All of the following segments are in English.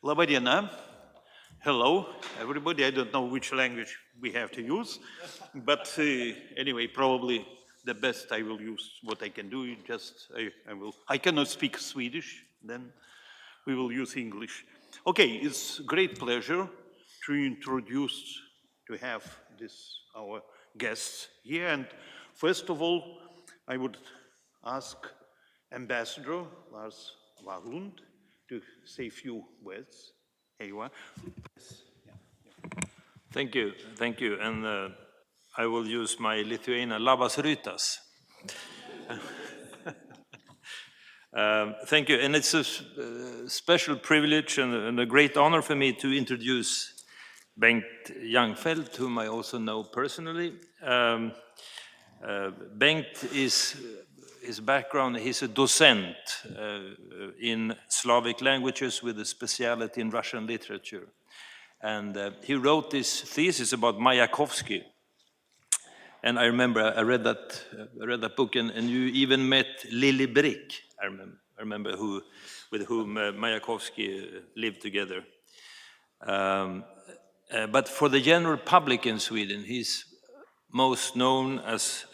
Laba diena. Hello, everybody. I don't know which language we have to use, but anyway, probably the best I will use what I can do. I cannot speak Swedish, then we will use English. Okay, it's great pleasure to introduce, to have our guests here. And first of all, I would ask Ambassador Lars Wahlund to say a few words. Here you are. Thank you, and I will use my Lithuanian labas rytas. Thank you, and it's a special privilege and a great honor for me to introduce Bengto Jangfeldto, whom I also know personally. Bengt is his background, he's a docent in Slavic languages with a specialty in Russian literature. And he wrote this thesis about Mayakovsky. And I remember I read that book, and you even met Lily Brick. I remember with whom Mayakovsky lived together. But for the general public in Sweden, he's most known as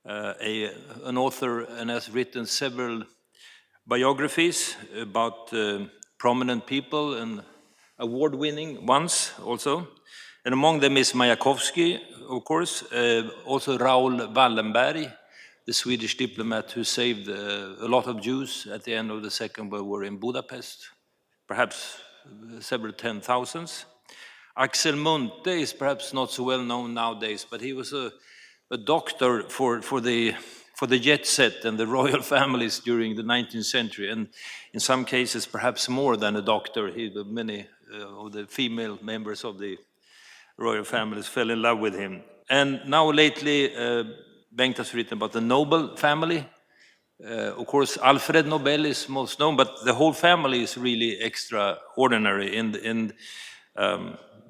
an author and has written several biographies about prominent people and award-winning ones also. And among them is Mayakovsky, of course, also Raoul Wallenberg, the Swedish diplomat who saved a lot of Jews at the end of the Second World War in Budapest, perhaps several 10,000s. Axel Munthe is perhaps not so well known nowadays, but he was a doctor for the jet set and the royal families during the 19th century, and in some cases perhaps more than a doctor. Many of the female members of the royal families fell in love with him. And now lately, Bengt has written about the Nobel family. Of course, Alfred Nobel is most known, but the whole family is really extraordinary. And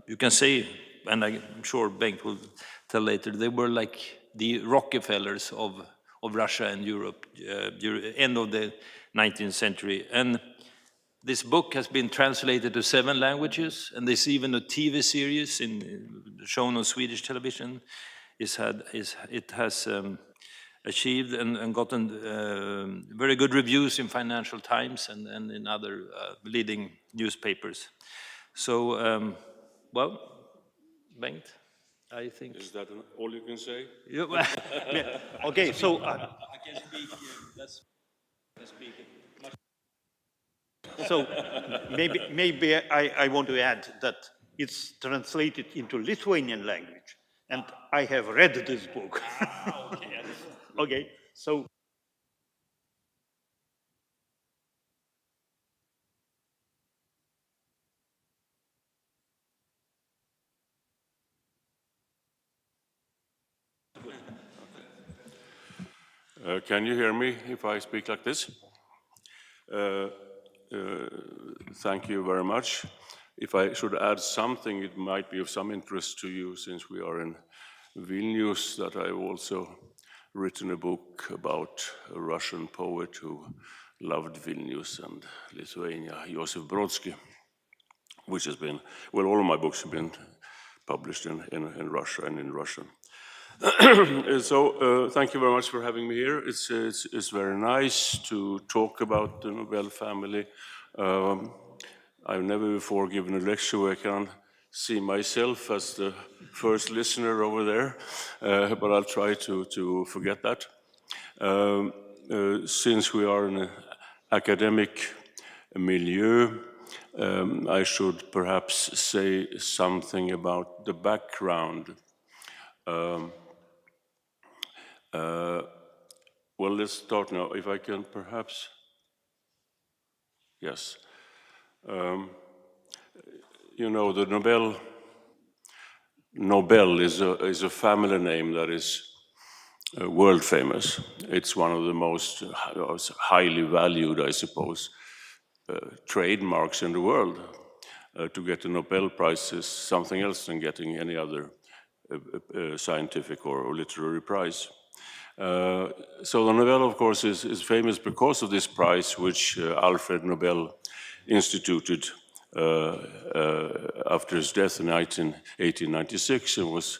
you can say, and I'm sure Bengt will tell later, they were like the Rockefellers of Russia and Europe during the end of the 19th century. And this book has been translated to 7 languages, and there's even a TV series shown on Swedish television. It has achieved and gotten very good reviews in Financial Times and in other leading newspapers. So, well, Bengt, I think... Is that all you can say? Yeah. Okay, so... I can speak, let's speak it. So maybe I want to add that it's translated into Lithuanian language, and I have read this book. Okay. Okay, so... Can you hear me if I speak like this? Thank you very much. If I should add something, it might be of some interest to you, since we are in Vilnius, that I've also written a book about a Russian poet who loved Vilnius and Lithuania, Josef Brodsky, which has been, well, all of my books have been published in Russia and in Russian. So thank you very much for having me here. It's very nice to talk about the Nobel family. I've never before given a lecture where I can see myself as the first listener over there, but I'll try to forget that. Since we are in an academic milieu, I should perhaps say something about the background. Well, let's start now. If I can perhaps, yes. You know, the Nobel is a family name that is world famous. It's one of the most highly valued, I suppose, trademarks in the world. To get the Nobel Prize is something else than getting any other scientific or literary prize. So the Nobel, of course, is famous because of this prize, which Alfred Nobel instituted after his death in 1896 and was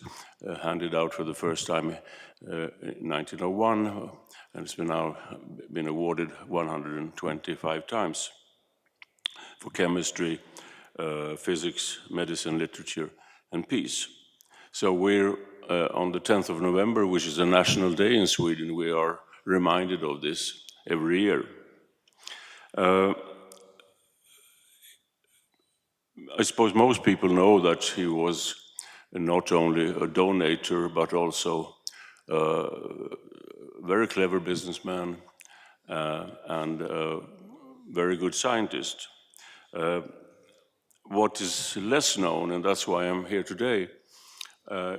handed out for the first time in 1901, and it's now been awarded 125 times for chemistry, physics, medicine, literature, and peace. So we're on the 10th of November, which is a national day in Sweden. We are reminded of this every year. I suppose most people know that he was not only a donator, but also a very clever businessman and a very good scientist. What is less known, and that's why I'm here today,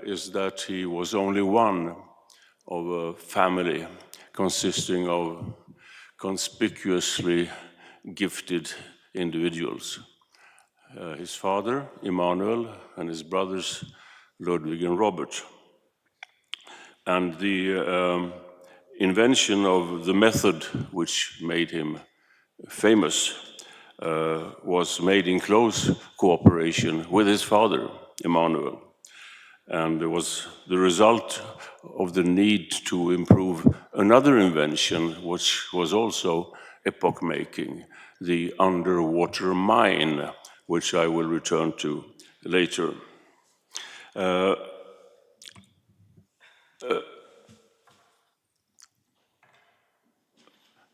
is that he was only one of a family consisting of conspicuously gifted individuals. His father, Immanuel, and his brothers, Ludwig and Robert. And the invention of the method which made him famous was made in close cooperation with his father, Immanuel. And it was the result of the need to improve another invention, which was also epoch-making, the underwater mine, which I will return to later.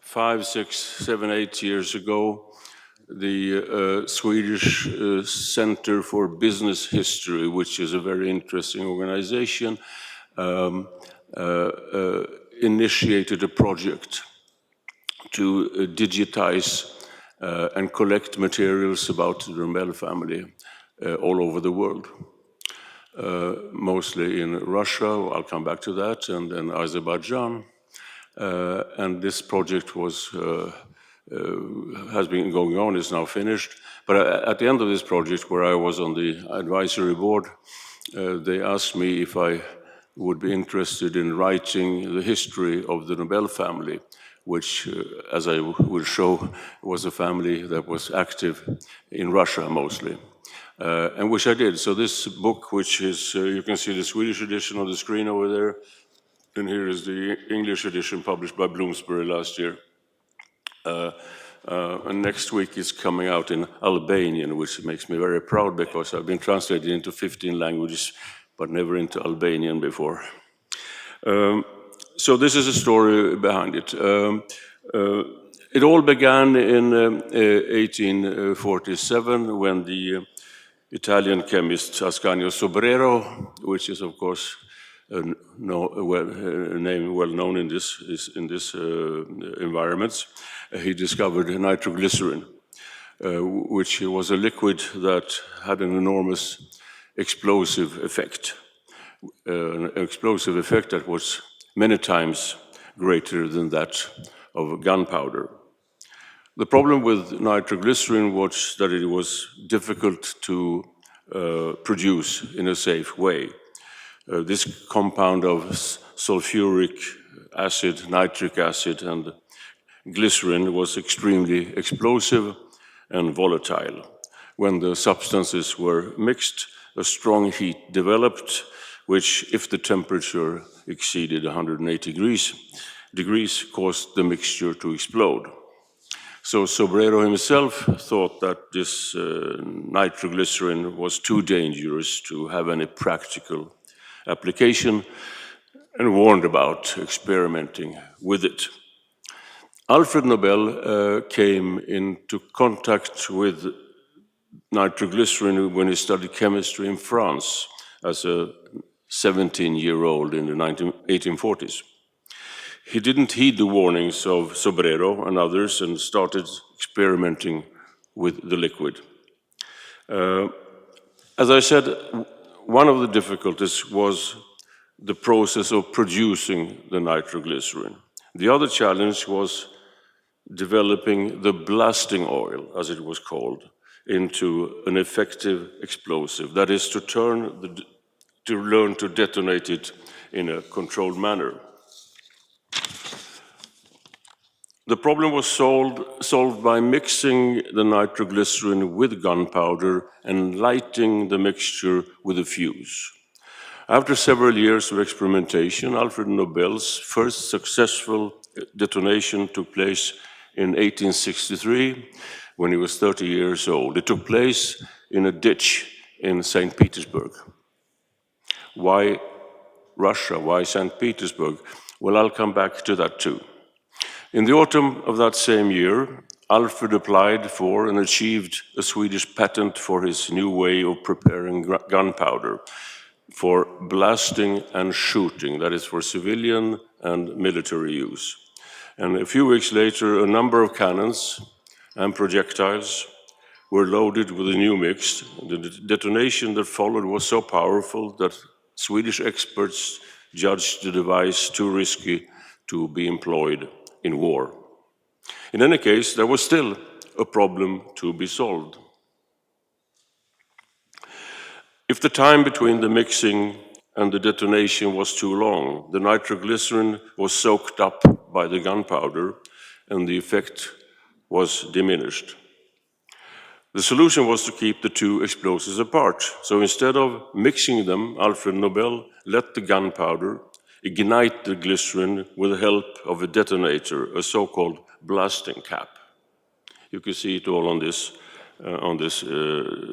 5, 6, 7, 8 years ago, the Swedish Center for Business History, which is a very interesting organization, initiated a project to digitize and collect materials about the Nobel family all over the world. Mostly in Russia, I'll come back to that, and then Azerbaijan. And this project has been going on, is now finished. But at the end of this project, where I was on the advisory board, they asked me if I would be interested in writing the history of the Nobel family, which, as I will show, was a family that was active in Russia mostly, and which I did. So this book, which is, you can see the Swedish edition on the screen over there, and here is the English edition published by Bloomsbury last year. And next week it's coming out in Albanian, which makes me very proud because I've been translated into 15 languages, but never into Albanian before. So this is a story behind it. It all began in 1847 when the Italian chemist Ascanio Sobrero, which is of course a name well known in this environments, he discovered nitroglycerin, which was a liquid that had an enormous explosive effect, that was many times greater than that of gunpowder. The problem with nitroglycerin was that it was difficult to produce in a safe way. This compound of sulfuric acid, nitric acid, and glycerin was extremely explosive and volatile. When the substances were mixed, a strong heat developed, which, if the temperature exceeded 180 degrees, caused the mixture to explode. So Sobrero himself thought that this nitroglycerin was too dangerous to have any practical application and warned about experimenting with it. Alfred Nobel came into contact with nitroglycerin when he studied chemistry in France as a 17-year-old in the 1840s. He didn't heed the warnings of Sobrero and others and started experimenting with the liquid. As I said, one of the difficulties was the process of producing the nitroglycerin. The other challenge was developing the blasting oil, as it was called, into an effective explosive. That is, to learn to detonate it in a controlled manner. The problem was solved by mixing the nitroglycerin with gunpowder and lighting the mixture with a fuse. After several years of experimentation, Alfred Nobel's first successful detonation took place in 1863 when he was 30 years old. It took place in a ditch in St. Petersburg. Why Russia? Why St. Petersburg? Well, I'll come back to that too. In the autumn of that same year, Alfred applied for and achieved a Swedish patent for his new way of preparing gunpowder for blasting and shooting, that is for civilian and military use. And a few weeks later, a number of cannons and projectiles were loaded with a new mix. The detonation that followed was so powerful that Swedish experts judged the device too risky to be employed in war. In any case, there was still a problem to be solved. If the time between the mixing and the detonation was too long, the nitroglycerin was soaked up by the gunpowder and the effect was diminished. The solution was to keep the two explosives apart. So instead of mixing them, Alfred Nobel let the gunpowder ignite the glycerin with the help of a detonator, a so-called blasting cap. You can see it all on this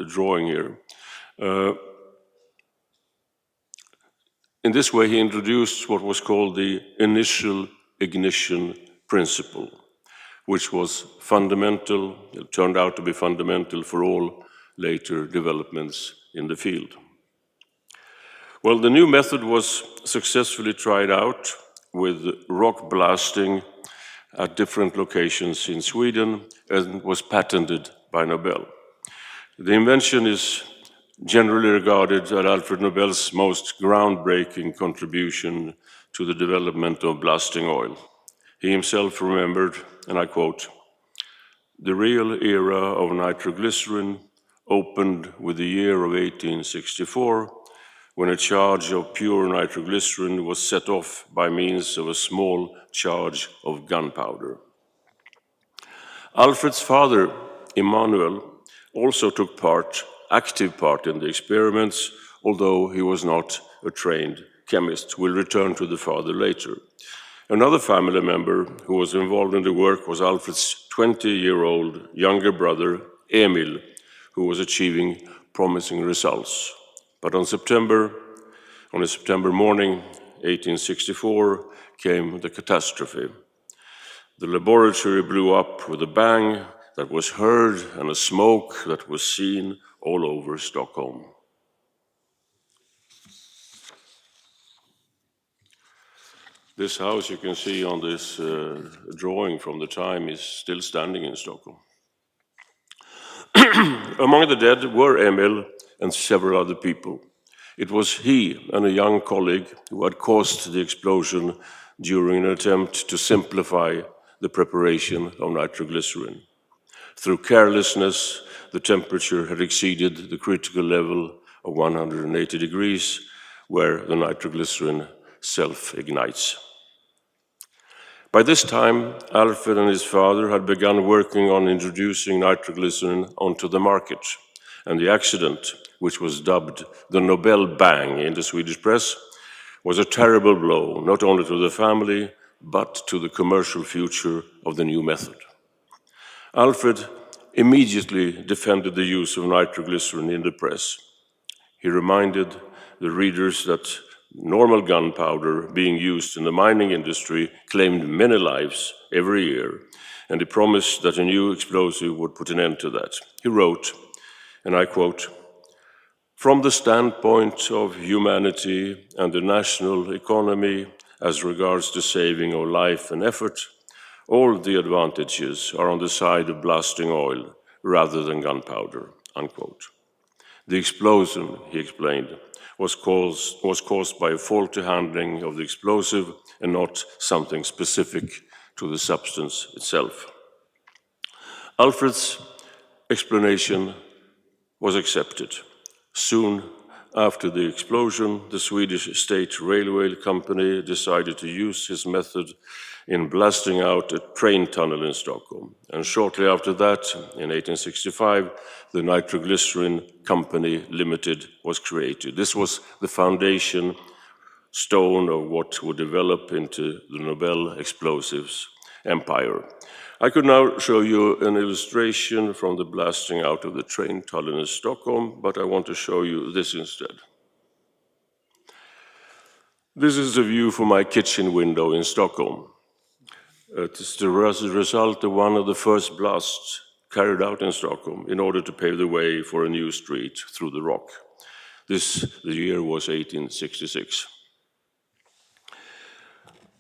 drawing here. In this way, he introduced what was called the initial ignition principle, which was fundamental, it turned out to be fundamental for all later developments in the field. Well, the new method was successfully tried out with rock blasting at different locations in Sweden and was patented by Nobel. The invention is generally regarded as Alfred Nobel's most groundbreaking contribution to the development of blasting oil. He himself remembered, and I quote, "The real era of nitroglycerin opened with the year of 1864, when a charge of pure nitroglycerin was set off by means of a small charge of gunpowder." Alfred's father, Emanuel, also took active part in the experiments, although he was not a trained chemist. We'll return to the father later. Another family member who was involved in the work was Alfred's 20-year-old younger brother, Emil, who was achieving promising results. But on a September morning, 1864, came the catastrophe. The laboratory blew up with a bang that was heard and a smoke that was seen all over Stockholm. This house you can see on this drawing from the time is still standing in Stockholm. Among the dead were Emil and several other people. It was he and a young colleague who had caused the explosion during an attempt to simplify the preparation of nitroglycerin. Through carelessness, the temperature had exceeded the critical level of 180 degrees, where the nitroglycerin self-ignites. By this time, Alfred and his father had begun working on introducing nitroglycerin onto the market, and the accident, which was dubbed the Nobel Bang in the Swedish press, was a terrible blow, not only to the family, but to the commercial future of the new method. Alfred immediately defended the use of nitroglycerin in the press. He reminded the readers that normal gunpowder being used in the mining industry claimed many lives every year, and he promised that a new explosive would put an end to that. He wrote, and I quote, "From the standpoint of humanity and the national economy as regards to saving of life and effort, all the advantages are on the side of blasting oil rather than gunpowder," unquote. The explosion, he explained, was caused by a faulty handling of the explosive and not something specific to the substance itself. Alfred's explanation was accepted. Soon, After the explosion, the Swedish State Railway Company decided to use his method in blasting out a train tunnel in Stockholm. And shortly after that, in 1865, the Nitroglycerin Company Limited was created. This was the foundation stone of what would develop into the Nobel explosives empire. I could now show you an illustration from the blasting out of the train tunnel in Stockholm, but I want to show you this instead. This is the view from my kitchen window in Stockholm. It is the result of one of the first blasts carried out in Stockholm in order to pave the way for a new street through the rock. The year was 1866.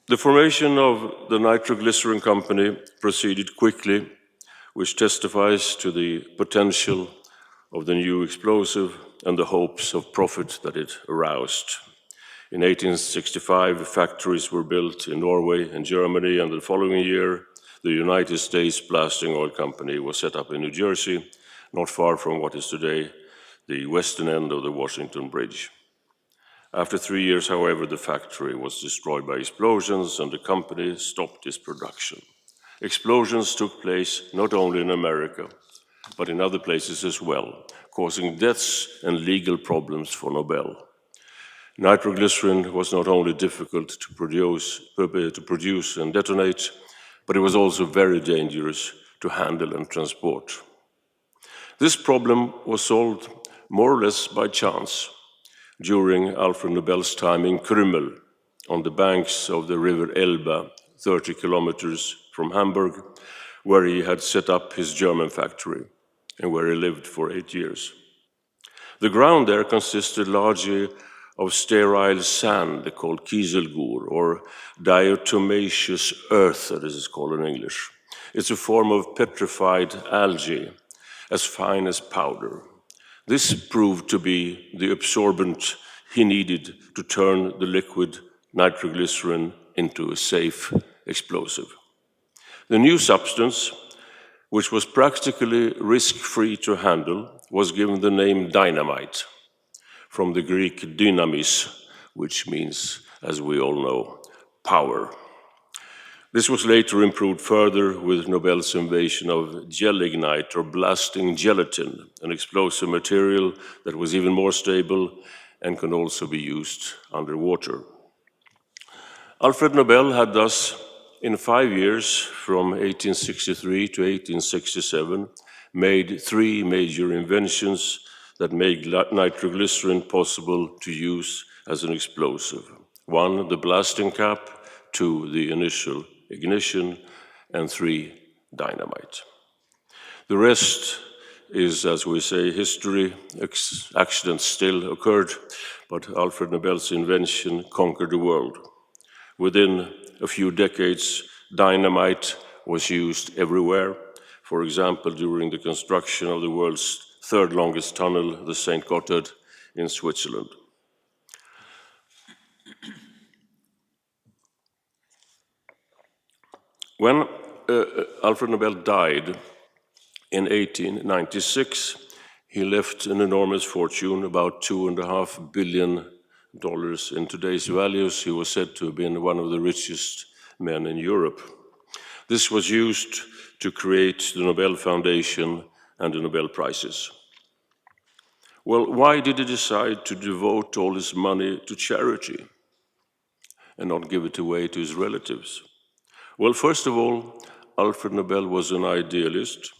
The formation of the Nitroglycerin Company proceeded quickly, which testifies to the potential of the new explosive and the hopes of profit that it aroused. In 1865, factories were built in Norway and Germany, and the following year, the United States Blasting Oil Company was set up in New Jersey, not far from what is today the western end of the Washington Bridge. After 3 years, however, the factory was destroyed by explosions and the company stopped its production. Explosions took place not only in America, but in other places as well, causing deaths and legal problems for Nobel. Nitroglycerin was not only difficult to produce and detonate, but it was also very dangerous to handle and transport. This problem was solved more or less by chance during Alfred Nobel's time in Krümmel, on the banks of the river Elbe, 30 kilometers from Hamburg, where he had set up his German factory and where he lived for 8 years. The ground there consisted largely of sterile sand called kieselgur, or diatomaceous earth, as it is called in English. It's a form of petrified algae, as fine as powder. This proved to be the absorbent he needed to turn the liquid nitroglycerin into a safe explosive. The new substance, which was practically risk-free to handle, was given the name dynamite, from the Greek dynamis, which means, as we all know, power. This was later improved further with Nobel's invention of gelignite, or blasting gelatin, an explosive material that was even more stable and can also be used underwater. Alfred Nobel had thus, in 5 years, from 1863 to 1867, made 3 major inventions that made nitroglycerin possible to use as an explosive. 1, the blasting cap, 2, the initial ignition, and 3, dynamite. The rest is, as we say, history. Accidents still occurred, but Alfred Nobel's invention conquered the world. Within a few decades, dynamite was used everywhere. For example, during the construction of the world's 3rd longest tunnel, the St. Gotthard in Switzerland. When Alfred Nobel died in 1896, he left an enormous fortune, about $2.5 billion in today's values. He was said to have been one of the richest men in Europe. This was used to create the Nobel Foundation and the Nobel Prizes. Well, why did he decide to devote all his money to charity and not give it away to his relatives? Well, first of all, Alfred Nobel was an idealist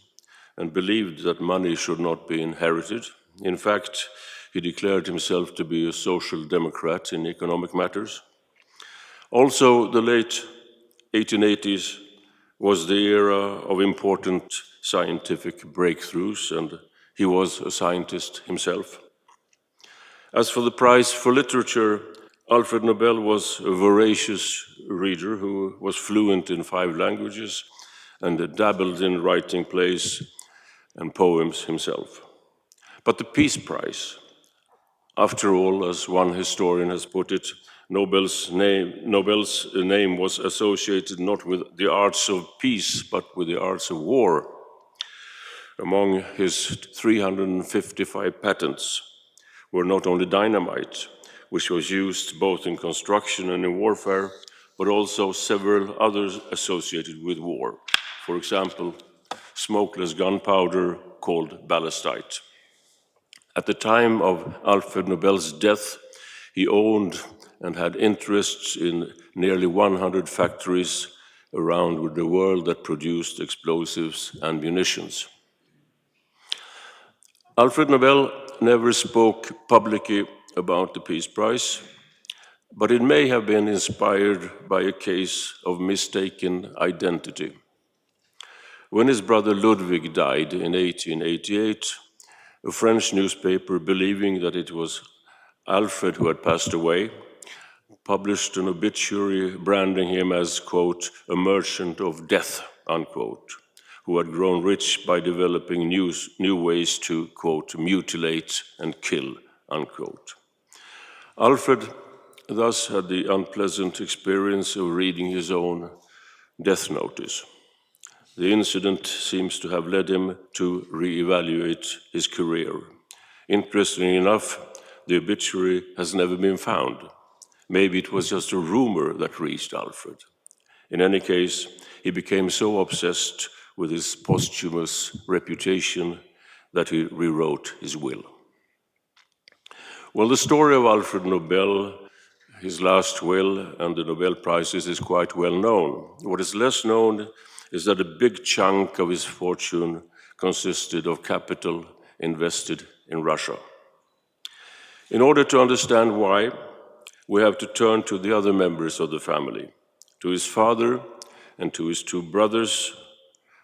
and believed that money should not be inherited. In fact, he declared himself to be a social democrat in economic matters. Also, the late 1880s was the era of important scientific breakthroughs, and he was a scientist himself. As for the prize for literature, Alfred Nobel was a voracious reader who was fluent in 5 languages and dabbled in writing plays and poems himself. But the Peace Prize, after all, as one historian has put it, Nobel's name was associated not with the arts of peace, but with the arts of war. Among his 355 patents were not only dynamite, which was used both in construction and in warfare, but also several others associated with war. For example, smokeless gunpowder called ballastite. At the time of Alfred Nobel's death, he owned and had interests in nearly 100 factories around the world that produced explosives and munitions. Alfred Nobel never spoke publicly about the Peace Prize, but it may have been inspired by a case of mistaken identity. When his brother Ludwig died in 1888, a French newspaper, believing that it was Alfred who had passed away, published an obituary branding him as, quote, a merchant of death, unquote, who had grown rich by developing new ways to, quote, mutilate and kill, unquote. Alfred thus had the unpleasant experience of reading his own death notice. The incident seems to have led him to reevaluate his career. Interestingly enough, the obituary has never been found. Maybe it was just a rumor that reached Alfred. In any case, he became so obsessed with his posthumous reputation that he rewrote his will. Well, the story of Alfred Nobel, his last will, and the Nobel Prizes is quite well known. What is less known is that a big chunk of his fortune consisted of capital invested in Russia. In order to understand why, we have to turn to the other members of the family, to his father and to his two brothers,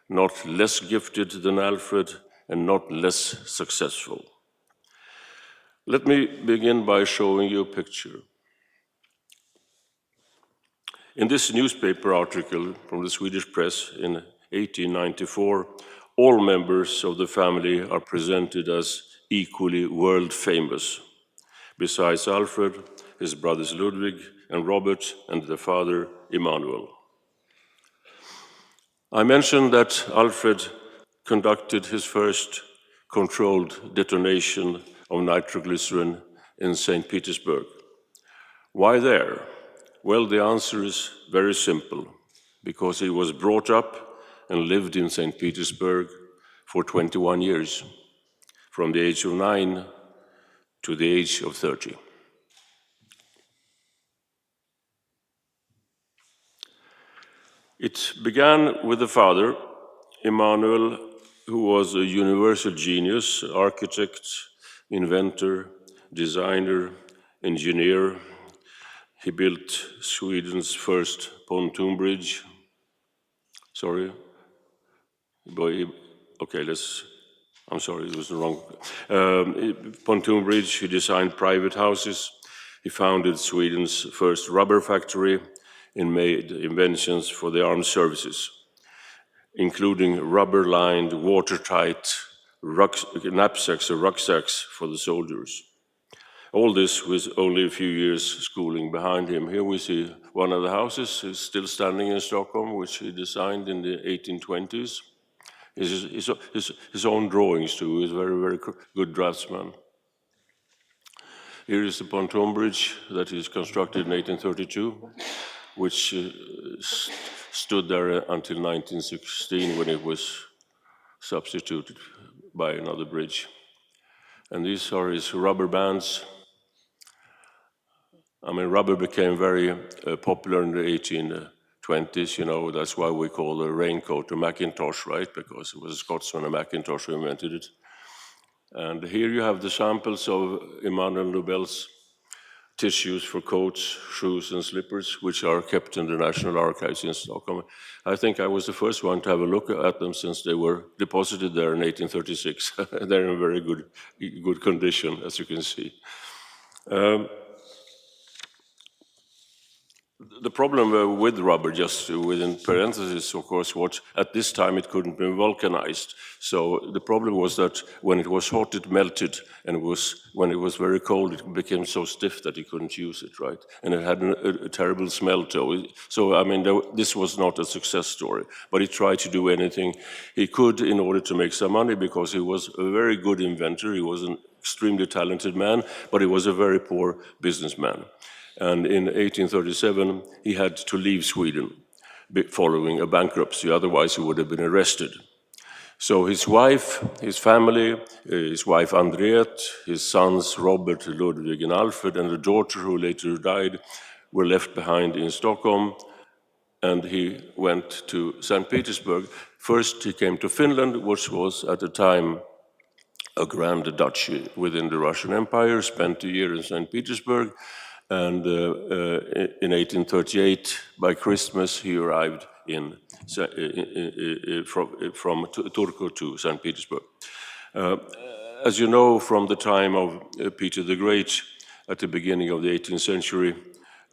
not less gifted than Alfred and not less successful. Let me begin by showing you a picture. In this newspaper article from the Swedish press in 1894, all members of the family are presented as equally world famous. Besides Alfred, his brothers Ludwig and Robert, and their father Emanuel. I mentioned that Alfred conducted his first controlled detonation of nitroglycerin in St. Petersburg. Why there? Well, the answer is very simple, because he was brought up and lived in St. Petersburg for 21 years, from the age of 9 to the age of 30. It began with the father, Emanuel, who was a universal genius, architect, inventor, designer, engineer. He built Sweden's first pontoon bridge. Sorry. Okay, I'm sorry, it was the wrong. Pontoon bridge, he designed private houses. He founded Sweden's first rubber factory and made inventions for the armed services, including rubber-lined, watertight knapsacks or rucksacks for the soldiers. All this with only a few years schooling behind him. Here we see one of the houses is still standing in Stockholm, which he designed in the 1820s. His own drawings too. He's a very, very good draftsman. Here is the pontoon bridge that is constructed in 1832, which stood there until 1916 when it was substituted by another bridge. And these are his rubber bands. I mean, rubber became very popular in the 1820s, you know, that's why we call a raincoat a Macintosh, right? Because it was a Scotsman, a Macintosh, who invented it. And here you have the samples of Emanuel Nobel's tissues for coats, shoes, and slippers, which are kept in the National Archives in Stockholm. I think I was the first one to have a look at them since they were deposited there in 1836. They're in very good condition, as you can see. The problem with rubber, just within parentheses, of course, was at this time it couldn't be vulcanized. So the problem was that when it was hot, it melted, and when it was very cold, it became so stiff that you couldn't use it, right? And it had a terrible smell to it. So, I mean, this was not a success story, but he tried to do anything he could in order to make some money because he was a very good inventor. He was an extremely talented man, but he was a very poor businessman. And in 1837, he had to leave Sweden following a bankruptcy, otherwise he would have been arrested. So his wife, his family, his wife Andriette, his sons Robert, Ludwig and Alfred, and a daughter who later died, were left behind in Stockholm, and he went to St. Petersburg. First he came to Finland, which was at the time a grand duchy within the Russian Empire, spent a year in St. Petersburg, and in 1838, by Christmas, he arrived from Turku to St. Petersburg. As you know, from the time of Peter the Great, at the beginning of the 18th century,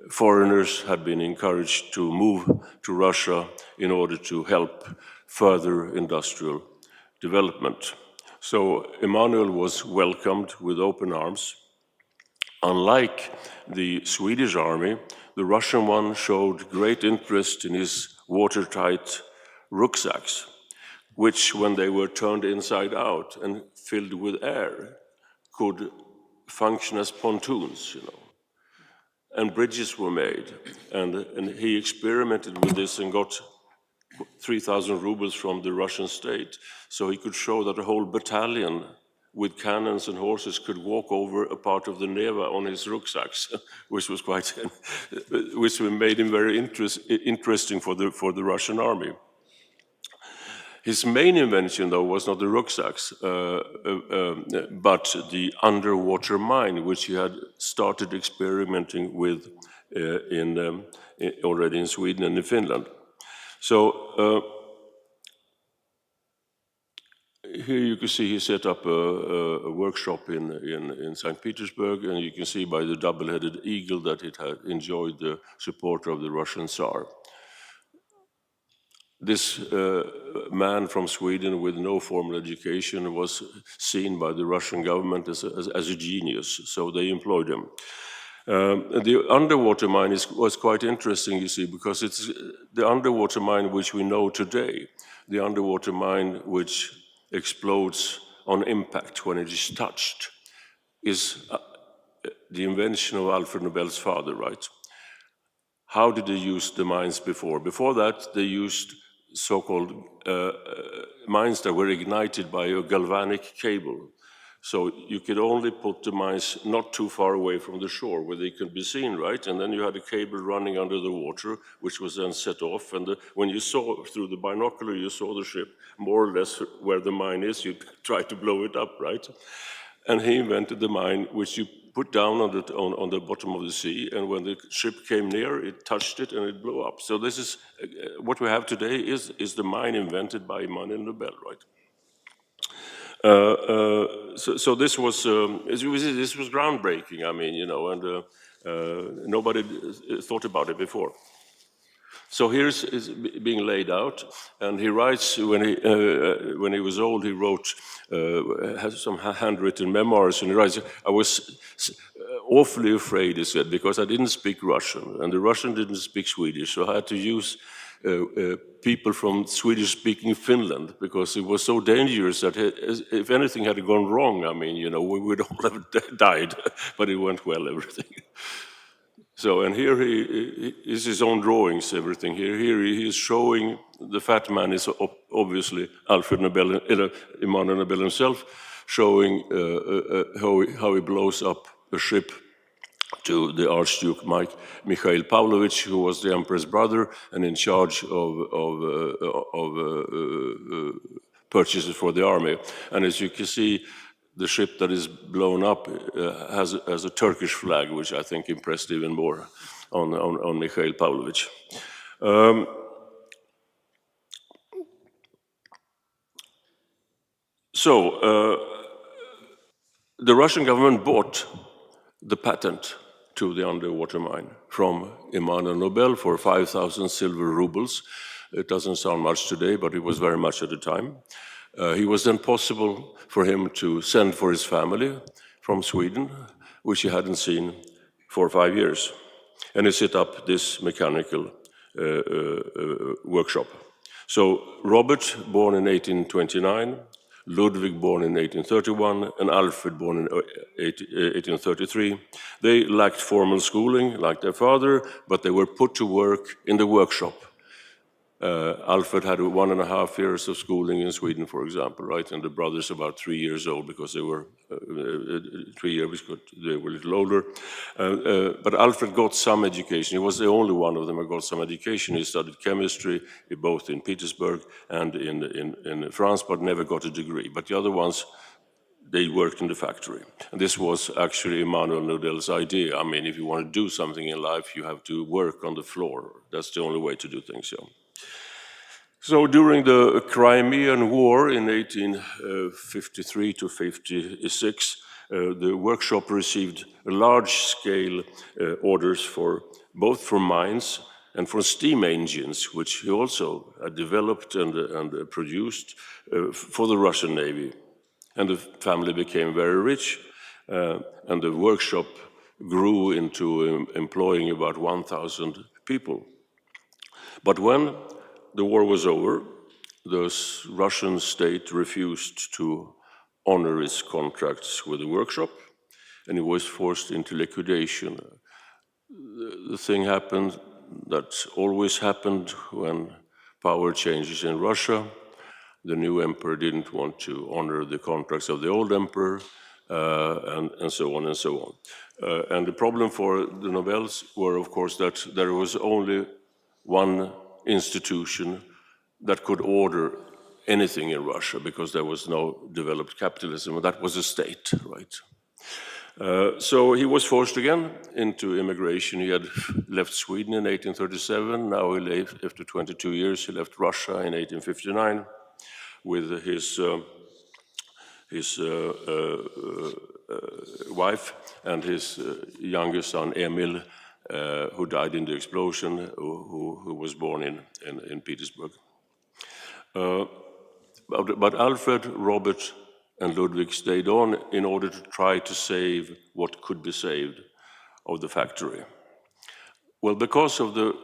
foreigners had been encouraged to move to Russia in order to help further industrial development. So Emanuel was welcomed with open arms. Unlike the Swedish army, the Russian one showed great interest in his watertight rucksacks, which, when they were turned inside out and filled with air, could function as pontoons, And bridges were made. And he experimented with this and got 3,000 rubles from the Russian state, so he could show that a whole battalion with cannons and horses could walk over a part of the Neva on his rucksacks, which was which made him very interesting for the Russian army. His main invention, though, was not the rucksacks, but the underwater mine, which he had started experimenting with already in Sweden and in Finland. So here you can see he set up a workshop in St. Petersburg, and you can see by the double-headed eagle that it had enjoyed the support of the Russian Tsar. This man from Sweden with no formal education was seen by the Russian government as a genius, so they employed him. The underwater mine was quite interesting, you see, because it's the underwater mine which we know today, the underwater mine which explodes on impact when it is touched, is the invention of Alfred Nobel's father, right? How did they use the mines before? Before that, they used so-called mines that were ignited by a galvanic cable. So you could only put the mines not too far away from the shore where they could be seen, right? And then you had a cable running under the water, which was then set off. And when you saw through the binocular, you saw the ship more or less where the mine is. You try to blow it up, right? And he invented the mine which you put down on the bottom of the sea, and when the ship came near, it touched it and it blew up. So this is what we have today is the mine invented by Emanuel Nobel, right? So this was groundbreaking. I mean, and nobody thought about it before. So here's being laid out, and he writes when he was old. He wrote has some handwritten memoirs, and he writes, "I was awfully afraid," he said, "because I didn't speak Russian, and the Russian didn't speak Swedish, so I had to use people from Swedish-speaking Finland, because it was so dangerous that if anything had gone wrong, I mean, we would all have died, but it went well, everything." So, and here he is his own drawings, everything. Here he is showing, the fat man is obviously Alfred Nobel, Emanuel Nobel himself, showing how he blows up a ship to the Archduke Mikhail Pavlovich, who was the emperor's brother and in charge of purchases for the army. And as you can see, the ship that is blown up has a Turkish flag, which I think impressed even more on Mikhail Pavlovich. The Russian government bought the patent to the underwater mine from Emanuel Nobel for 5,000 silver rubles. It doesn't sound much today, but it was very much at the time. It was then possible for him to send for his family from Sweden, which he hadn't seen for 5 years. And he set up this mechanical workshop. So Robert, born in 1829, Ludwig, born in 1831, and Alfred, born in 1833. They lacked formal schooling, like their father, but they were put to work in the workshop. Alfred had 1.5 years of schooling in Sweden, for example, right? And the brothers about 3 years old because they were 3 years because they were a little older. But Alfred got some education. He was the only one of them who got some education. He studied chemistry both in Petersburg and in France, but never got a degree. But the other ones, they worked in the factory. And this was actually Emmanuel Nodel's idea. I mean, if you want to do something in life, you have to work on the floor. That's the only way to do things, yeah. So during the Crimean War in 1853 to 56, the workshop received large-scale orders for both for mines and for steam engines, which he also had developed and produced for the Russian Navy. And the family became very rich, and the workshop grew into employing about 1,000 people. But when the war was over, the Russian state refused to honor its contracts with the workshop, and it was forced into liquidation. The thing happened that always happened when power changes in Russia. The new emperor didn't want to honor the contracts of the old emperor, and so on and so on. And the problem for the Nobels were, of course, that there was only one institution that could order anything in Russia because there was no developed capitalism, and that was a state, right? So he was forced again into immigration. He had left Sweden in 1837. Now he left, after 22 years, he left Russia in 1859 with his wife and his younger son, Emil, who died in the explosion, who was born in Petersburg. But Alfred, Robert, and Ludwig stayed on in order to try to save what could be saved of the factory. Well, because of the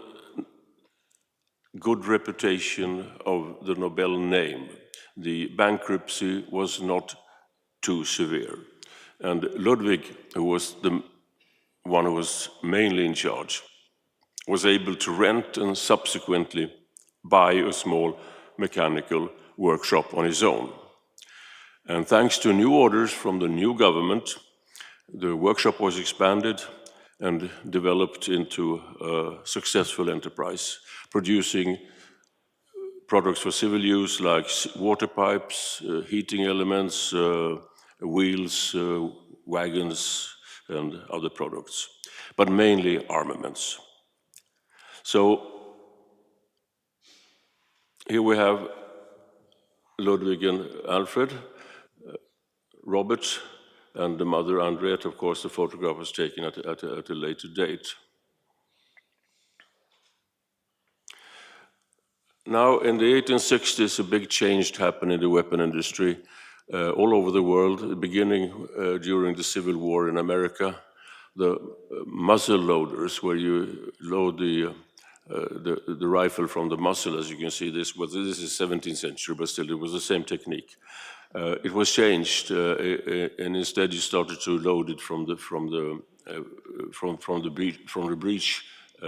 good reputation of the Nobel name, the bankruptcy was not too severe. And Ludwig, who was the one who was mainly in charge, was able to rent and subsequently buy a small mechanical workshop on his own. And thanks to new orders from the new government, the workshop was expanded and developed into a successful enterprise, producing products for civil use like water pipes, heating elements, wheels, wagons, and other products, but mainly armaments. So here we have Ludwig and Alfred, Robert, and the mother Andriette. Of course, the photograph was taken at a later date. Now, in the 1860s, a big change happened in the weapon industry all over the world, beginning during the Civil War in America. The muzzle loaders, where you load the rifle from the muzzle, as you can see, this is 17th century, but still it was the same technique. It was changed, and instead you started to load it from the breech. I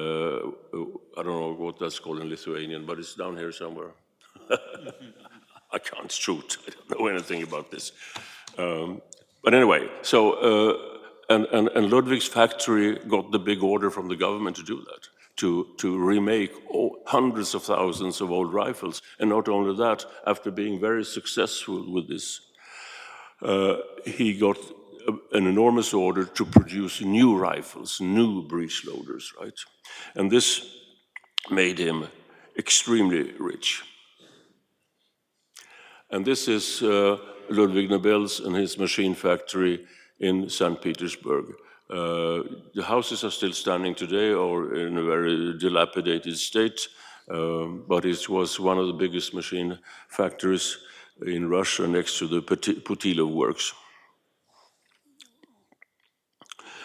don't know what that's called in Lithuanian, but it's down here somewhere. I can't shoot. I don't know anything about this. But anyway, so and Ludwig's factory got the big order from the government to do that, to remake hundreds of thousands of old rifles. And not only that, after being very successful with this, he got an enormous order to produce new rifles, new breech loaders, right? And this made him extremely rich. And this is Ludwig Nobel's and his machine factory in St. Petersburg. The houses are still standing today, or in a very dilapidated state, but it was one of the biggest machine factories in Russia next to the Putilov works.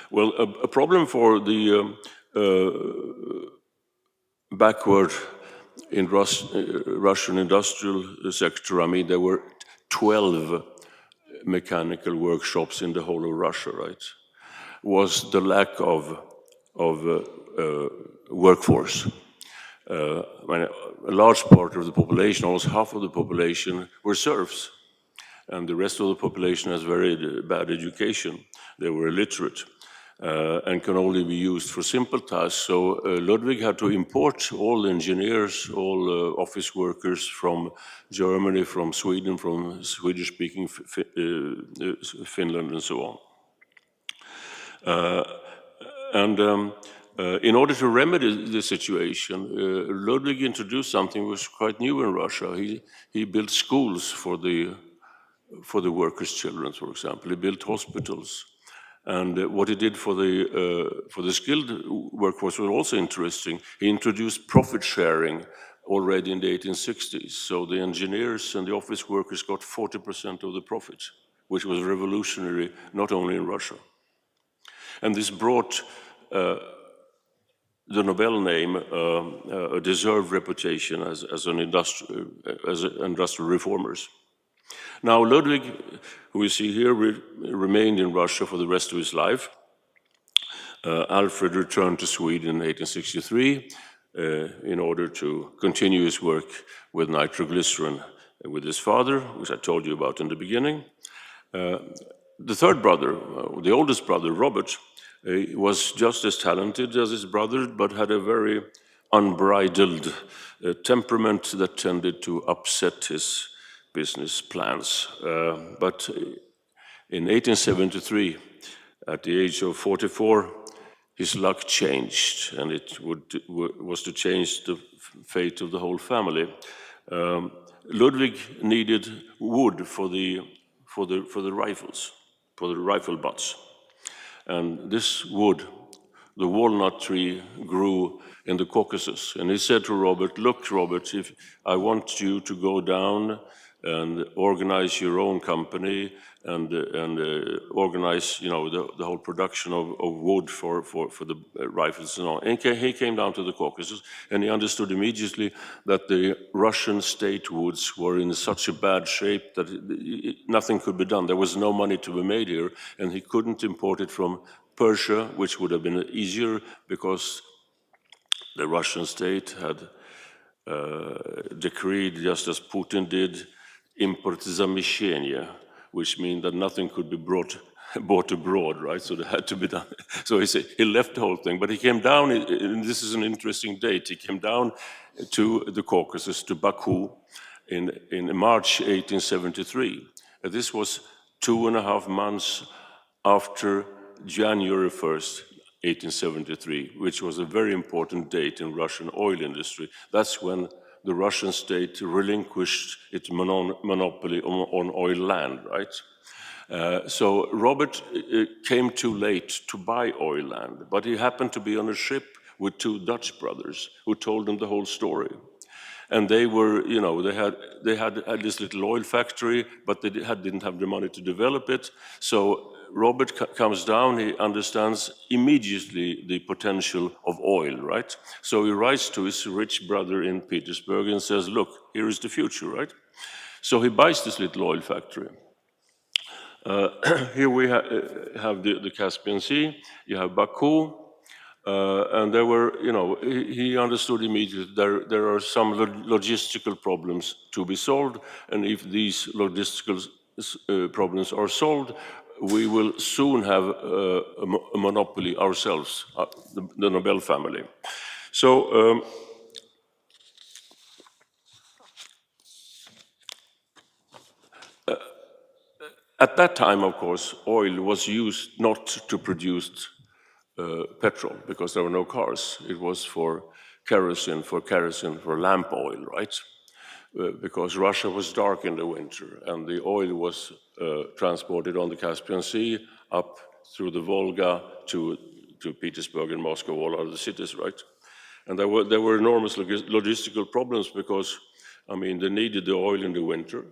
Well, a problem for the backward in Russian industrial sector, I mean, there were 12 mechanical workshops in the whole of Russia, right, was the lack of workforce. A large part of the population, almost half of the population, were serfs, and the rest of the population has very bad education. They were illiterate and can only be used for simple tasks. So Ludwig had to import all the engineers, all office workers from Germany, from Sweden, from Swedish-speaking Finland, and so on. In order to remedy the situation, Ludwig introduced something which was quite new in Russia. He built schools for the workers' children, for example. He built hospitals. And what he did for the skilled workforce was also interesting. He introduced profit sharing already in the 1860s. So the engineers and the office workers got 40% of the profit, which was revolutionary, not only in Russia. And this brought the Nobel name a deserved reputation as industrial reformers. Now, Ludwig, who we see here, remained in Russia for the rest of his life. Alfred returned to Sweden in 1863 in order to continue his work with nitroglycerin with his father, which I told you about in the beginning. The third brother, the oldest brother, Robert, was just as talented as his brother, but had a very unbridled temperament that tended to upset his business plans. But in 1873, at the age of 44, his luck changed, and it was to change the fate of the whole family. Ludwig needed wood for the rifles, for the rifle butts. And this wood, the walnut tree, grew in the Caucasus. And he said to Robert, "Look, Robert, if I want you to go down and organize your own company and organize, you know, the whole production of wood for the rifles and all." And he came down to the Caucasus, and he understood immediately that the Russian state woods were in such a bad shape that nothing could be done. There was no money to be made here, and he couldn't import it from Persia, which would have been easier because the Russian state had decreed, just as Putin did, import zamещение, which means that nothing could be bought abroad, right? So that had to be done. So he left the whole thing, but he came down, and this is an interesting date, he came down to the Caucasus, to Baku, in March 1873. This was 2.5 months after January 1st, 1873, which was a very important date in Russian oil industry. That's when the Russian state relinquished its monopoly on oil land, right? So Robert came too late to buy oil land, but he happened to be on a ship with 2 Dutch brothers who told him the whole story. And they were, you know, they had this little oil factory, but they didn't have the money to develop it. So Robert comes down, he understands immediately the potential of oil, right? So he writes to his rich brother in Petersburg and says, "Look, here is the future," right? So he buys this little oil factory. Here we have the Caspian Sea, you have Baku, and there were, you know, he understood immediately there are some logistical problems to be solved, and if these logistical problems are solved, we will soon have a monopoly ourselves, the Nobel family. So at that time, of course, oil was used not to produce petrol, because there were no cars. It was for kerosene, for lamp oil, right? Because Russia was dark in the winter, and the oil was transported on the Caspian Sea up through the Volga to Petersburg and Moscow, all other cities, right? And there were enormous logistical problems because, I mean, they needed the oil in the winter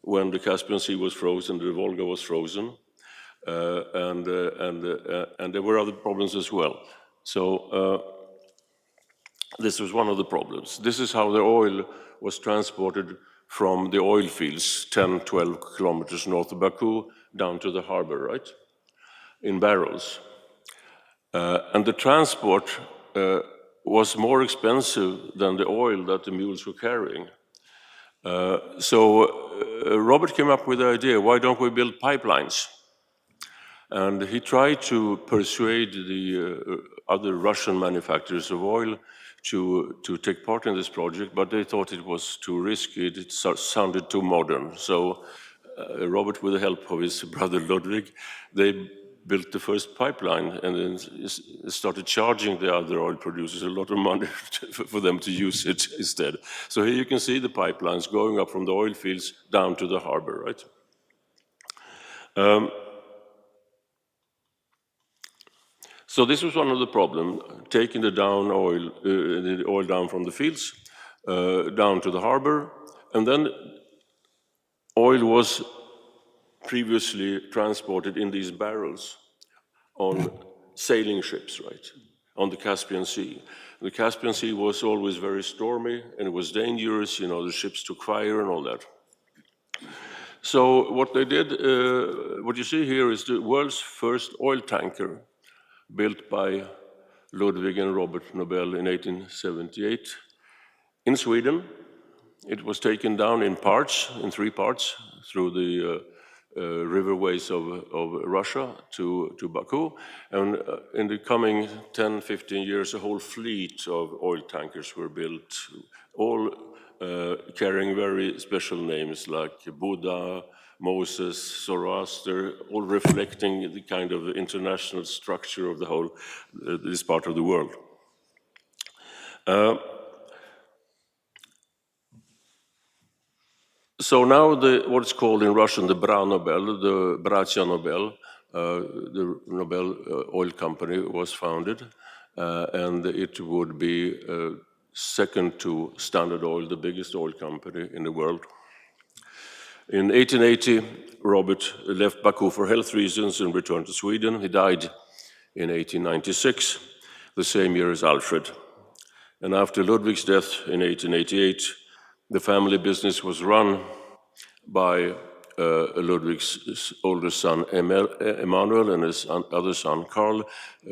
when the Caspian Sea was frozen, the Volga was frozen, and there were other problems as well. So this was one of the problems. This is how the oil was transported from the oil fields, 10, 12 kilometers north of Baku, down to the harbor, right? In barrels. And the transport was more expensive than the oil that the mules were carrying. So Robert came up with the idea, why don't we build pipelines? And he tried to persuade the other Russian manufacturers of oil to take part in this project, but they thought it was too risky, it sounded too modern. So Robert, with the help of his brother Ludwig, they built the first pipeline and then started charging the other oil producers a lot of money for them to use it instead. So here you can see the pipelines going up from the oil fields down to the harbor, right? So this was one of the problems, taking the oil down from the fields, down to the harbor, and then oil was previously transported in these barrels on sailing ships, right, on the Caspian Sea. The Caspian Sea was always very stormy and it was dangerous, you know, the ships took fire and all that. So what they did, what you see here is the world's first oil tanker built by Ludwig and Robert Nobel in 1878 in Sweden. It was taken down in parts, in 3 parts, through the riverways of Russia to Baku. And in the coming 10, 15 years, a whole fleet of oil tankers were built, all carrying very special names like Buddha, Moses, Zoroaster, all reflecting the kind of international structure of the whole, this part of the world. So now what's called in Russian the Nobel, the Bratya Nobel, the Nobel oil company was founded, and it would be second to Standard Oil, the biggest oil company in the world. In 1880, Robert left Baku for health reasons and returned to Sweden. He died in 1896, the same year as Alfred. And after Ludwig's death in 1888, the family business was run by Ludwig's older son, Emanuel, and his other son, Karl.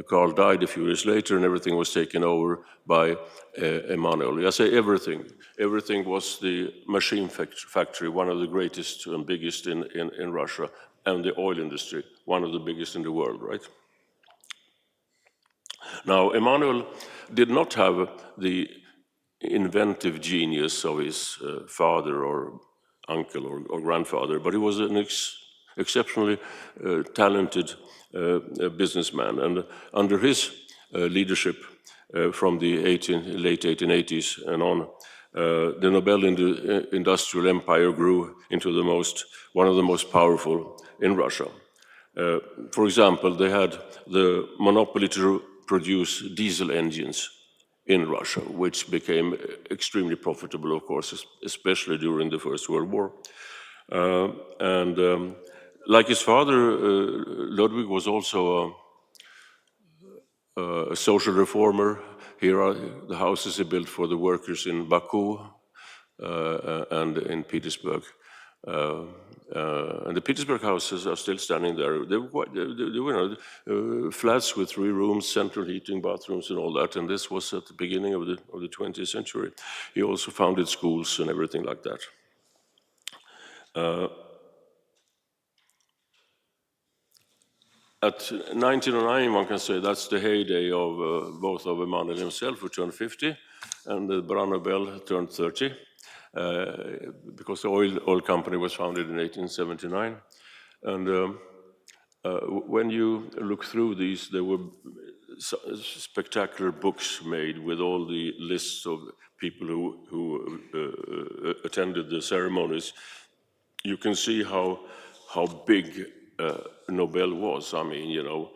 Karl died a few years later, and everything was taken over by Emanuel. I say everything. Everything was the machine factory, one of the greatest and biggest in Russia, and the oil industry, one of the biggest in the world, right? Now, Emanuel did not have the inventive genius of his father or uncle or grandfather, but he was an exceptionally talented businessman. And under his leadership from the late 1880s and on, the Nobel industrial empire grew into one of the most powerful in Russia. For example, they had the monopoly to produce diesel engines in Russia, which became extremely profitable, of course, especially during the First World War. Like his father, Ludwig was also a social reformer. Here are the houses he built for the workers in Baku and in Petersburg. And the Petersburg houses are still standing there. They were flats with 3 rooms, central heating, bathrooms, and all that. And this was at the beginning of the 20th century. He also founded schools and everything like that. At 1909, one can say that's the heyday of both of Emanuel himself, who turned 50, and the Nobel turned 30. Because the oil company was founded in 1879. And when you look through these, there were spectacular books made with all the lists of people who attended the ceremonies. You can see how big Nobel was. I mean, you know,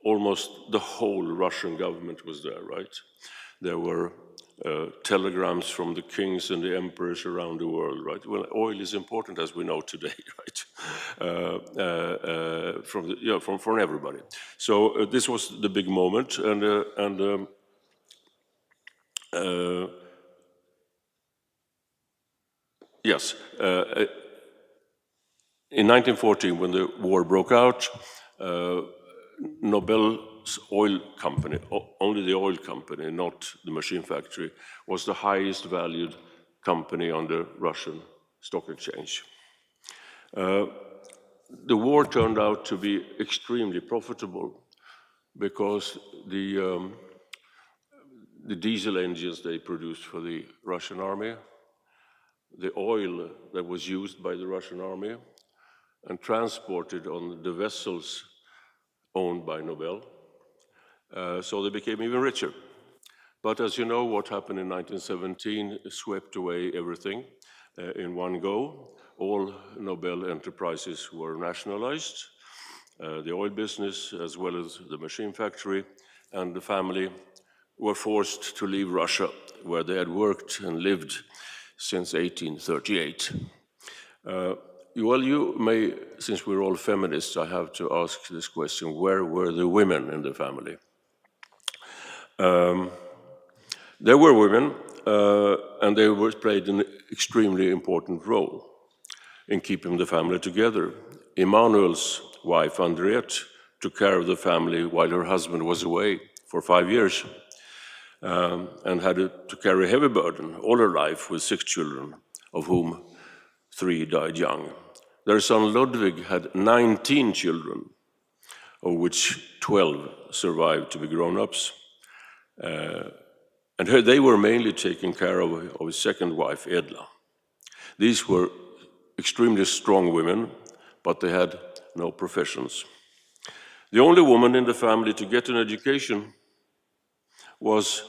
almost the whole Russian government was there, right? There were telegrams from the kings and the emperors around the world, right? Well, oil is important, as we know today, right? From everybody. So this was the big moment, and Yes. In 1914, when the war broke out, Nobel's oil company, only the oil company, not the machine factory, was the highest valued company on the Russian stock exchange. The war turned out to be extremely profitable because the diesel engines they produced for the Russian army, the oil that was used by the Russian army and transported on the vessels owned by Nobel, so they became even richer. But as you know, what happened in 1917 swept away everything in one go. All Nobel enterprises were nationalized, the oil business as well as the machine factory, and the family were forced to leave Russia, where they had worked and lived since 1838. Well, you may, since we're all feminists, I have to ask this question: where were the women in the family? There were women, and they played an extremely important role in keeping the family together. Emanuel's wife, Henriette, took care of the family while her husband was away for 5 years and had to carry a heavy burden all her life with 6 children, of whom 3 died young. Their son Ludwig had 19 children, of which 12 survived to be grown-ups. And they were mainly taken care of his second wife, Edla. These were extremely strong women, but they had no professions. The only woman in the family to get an education was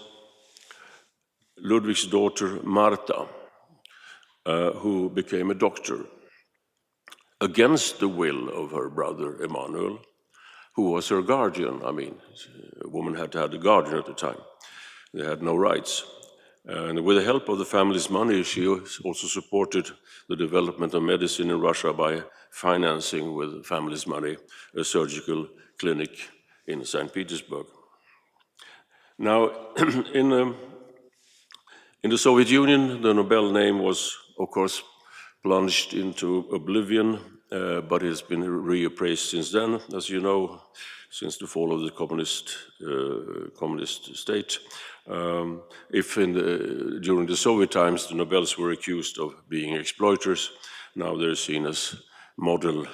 Ludwig's daughter, Marta, who became a doctor, against the will of her brother, Emanuel, who was her guardian. I mean, a woman had to have a guardian at the time. They had no rights. And with the help of the family's money, she also supported the development of medicine in Russia by financing, with the family's money, a surgical clinic in St. Petersburg. Now, in the Soviet Union, the Nobel name was, of course, plunged into oblivion, but it's been reappraised since then, as you know, since the fall of the communist state. During the Soviet times, the Nobels were accused of being exploiters, now they're seen as model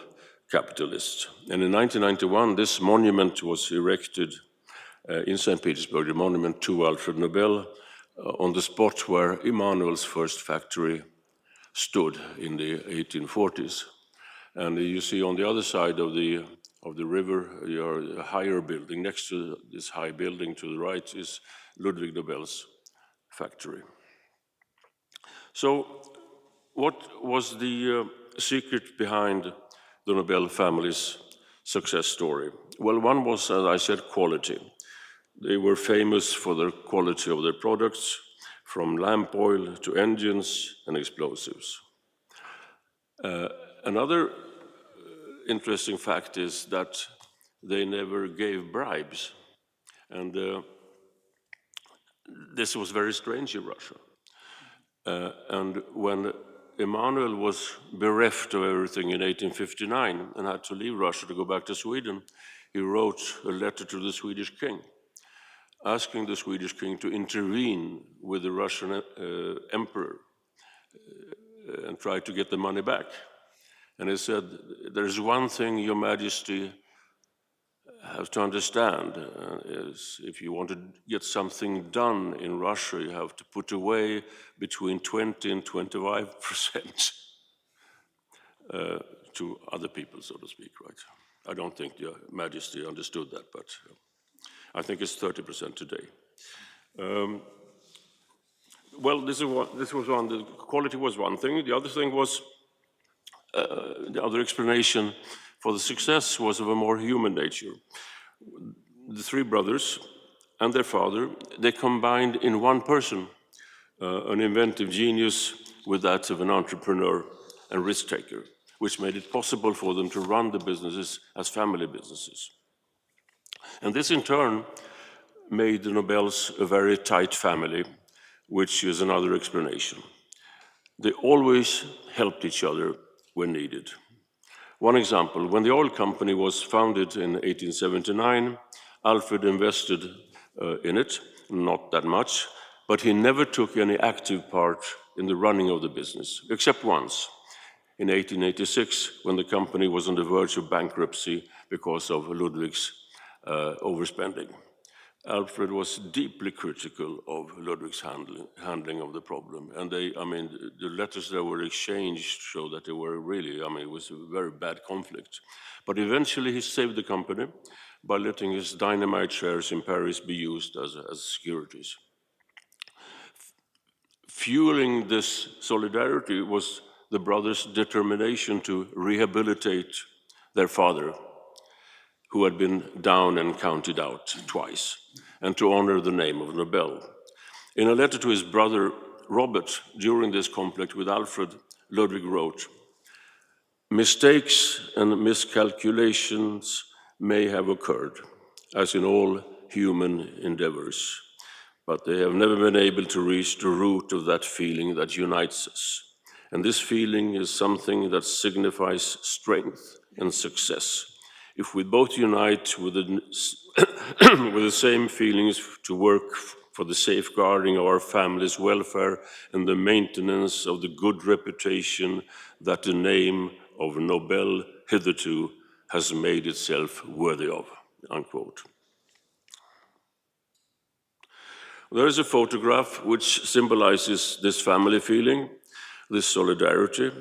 capitalists. And in 1991, this monument was erected in St. Petersburg, the monument to Alfred Nobel, on the spot where Emanuel's first factory stood in the 1840s. And you see on the other side of the river, a higher building. Next to this high building to the right is Ludwig Nobel's factory. So what was the secret behind the Nobel family's success story? Well, one was, as I said, quality. They were famous for the quality of their products, from lamp oil to engines and explosives. Another interesting fact is that they never gave bribes. And this was very strange in Russia. And when Emanuel was bereft of everything in 1859 and had to leave Russia to go back to Sweden, he wrote a letter to the Swedish king, asking the Swedish king to intervene with the Russian emperor and try to get the money back. And he said, "There's one thing, Your Majesty, have to understand, is if you want to get something done in Russia, you have to put away between 20 and 25% to other people, so to speak, right? I don't think Your Majesty understood that, but I think it's 30% today. Well, this was one, the quality was one thing. The other thing was, the other explanation for the success was of a more human nature. The 3 brothers and their father, they combined in one person an inventive genius with that of an entrepreneur and risk taker, which made it possible for them to run the businesses as family businesses. And this in turn made the Nobels a very tight family, which is another explanation. They always helped each other when needed. One example, when the oil company was founded in 1879, Alfred invested in it, not that much, but he never took any active part in the running of the business, except once, in 1886, when the company was on the verge of bankruptcy because of Ludwig's overspending. Alfred was deeply critical of Ludwig's handling of the problem. And the letters that were exchanged show that they were really, it was a very bad conflict. But eventually he saved the company by letting his dynamite shares in Paris be used as securities. Fueling this solidarity was the brothers' determination to rehabilitate their father, who had been down and counted out twice, and to honor the name of Nobel. In a letter to his brother Robert during this conflict with Alfred, Ludwig wrote, "Mistakes and miscalculations may have occurred, as in all human endeavors, but they have never been able to reach the root of that feeling that unites us. And this feeling is something that signifies strength and success. If we both unite with the same feelings to work for the safeguarding of our family's welfare and the maintenance of the good reputation that the name of Nobel hitherto has made itself worthy of," unquote. There is a photograph which symbolizes this family feeling, this solidarity.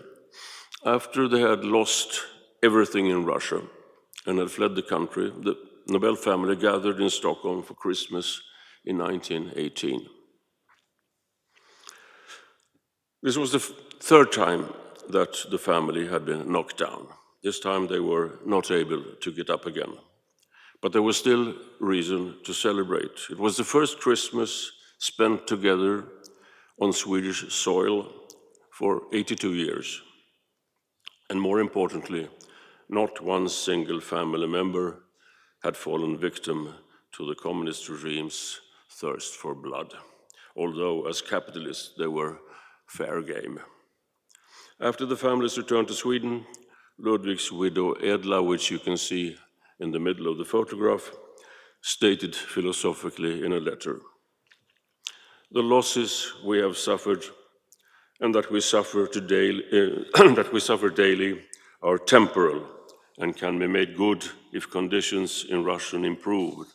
After they had lost everything in Russia and had fled the country, the Nobel family gathered in Stockholm for Christmas in 1918. This was the third time that the family had been knocked down. This time they were not able to get up again. But there was still reason to celebrate. It was the first Christmas spent together on Swedish soil for 82 years. And more importantly, not one single family member had fallen victim to the communist regime's thirst for blood, although as capitalists they were fair game. After the family's return to Sweden, Ludwig's widow Edla, which you can see in the middle of the photograph, stated philosophically in a letter, "The losses we have suffered and that we suffer daily are temporal and can be made good if conditions in Russia improve.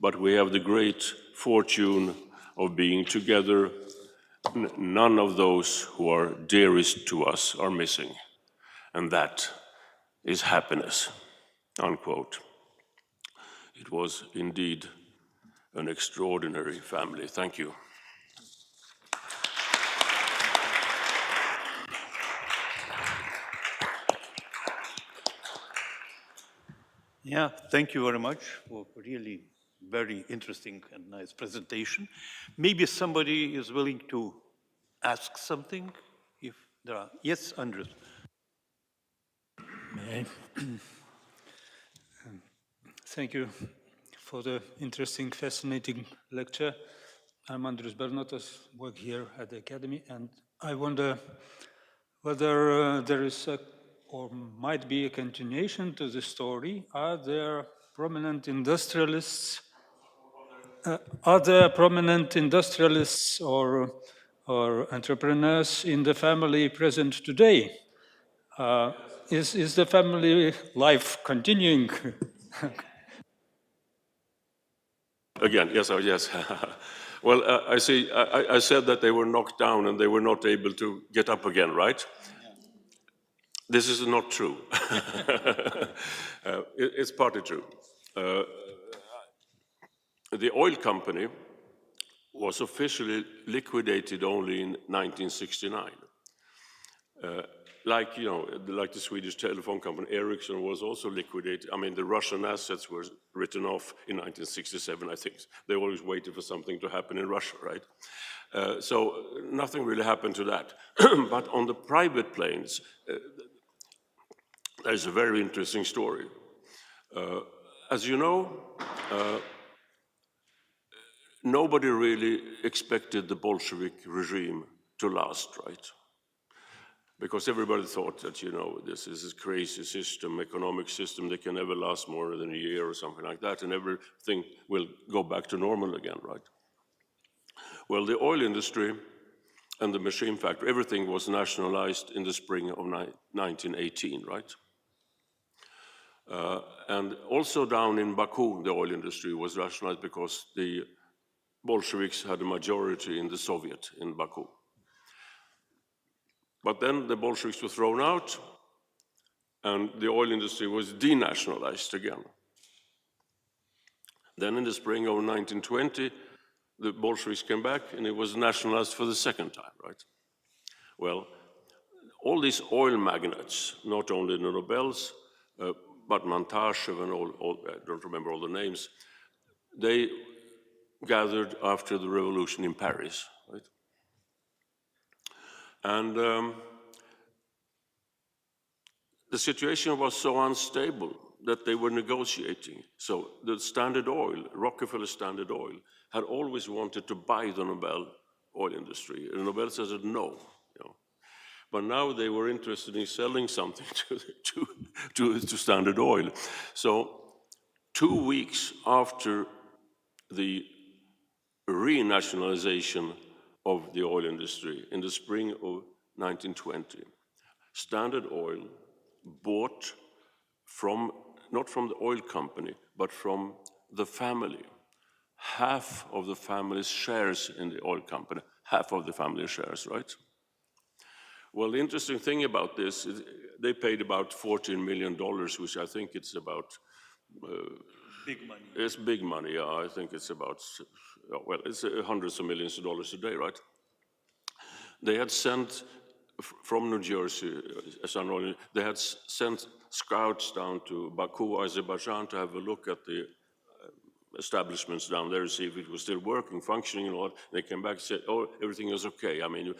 But we have the great fortune of being together. None of those who are dearest to us are missing, and that is happiness," unquote. It was indeed an extraordinary family. Thank you. Yeah, thank you very much for really very interesting and nice presentation. Maybe somebody is willing to ask something, if there are. Yes, Andres. May I? Thank you for the interesting, fascinating lecture. I'm Andrius Bernotas, work here at the Academy, and I wonder whether there is or might be a continuation to the story. Are there prominent industrialists? Or entrepreneurs in the family present today? Is the family life continuing? Again, yes. Well, I see. I said that they were knocked down and they were not able to get up again, right? Yeah. This is not true. It's partly true. The oil company was officially liquidated only in 1969. Like the Swedish telephone company, Ericsson was also liquidated. The Russian assets were written off in 1967, I think. They always waited for something to happen in Russia, right? So nothing really happened to that. But on the private planes, there's a very interesting story. As you know, nobody really expected the Bolshevik regime to last, right? because everybody thought that, you know, this is a crazy system, economic system, that can never last more than a year or something like that, and everything will go back to normal again, right? Well, the oil industry and the machine factory, everything was nationalized in the spring of 1918, right? And also down in Baku, the oil industry was nationalized because the Bolsheviks had a majority in the Soviet in Baku. But then the Bolsheviks were thrown out, and the oil industry was denationalized again. Then in the spring of 1920, the Bolsheviks came back, and it was nationalized for the second time, right? Well, all these oil magnates, not only the Nobels, but Montashev and all, I don't remember all the names, they gathered after the revolution in Paris, right? And the situation was so unstable that they were negotiating. So the Standard Oil, Rockefeller Standard Oil, had always wanted to buy the Nobel oil industry. And Nobel said no. You know. But now they were interested in selling something to Standard Oil. So 2 weeks after the renationalization of the oil industry in the spring of 1920, Standard Oil bought from, not from the oil company, but from the family, half of the family's shares in the oil company, half of the family shares, right? Well, the interesting thing about this is they paid about $14 million, which I think it's about... Big money. It's big money, yeah. I think it's about, well, it's hundreds of millions of dollars a day, right? They had sent from New Jersey, they had sent scouts down to Baku, Azerbaijan, to have a look at the establishments down there, see if it was still working, functioning and all that. They came back and said, oh, everything is okay. I mean,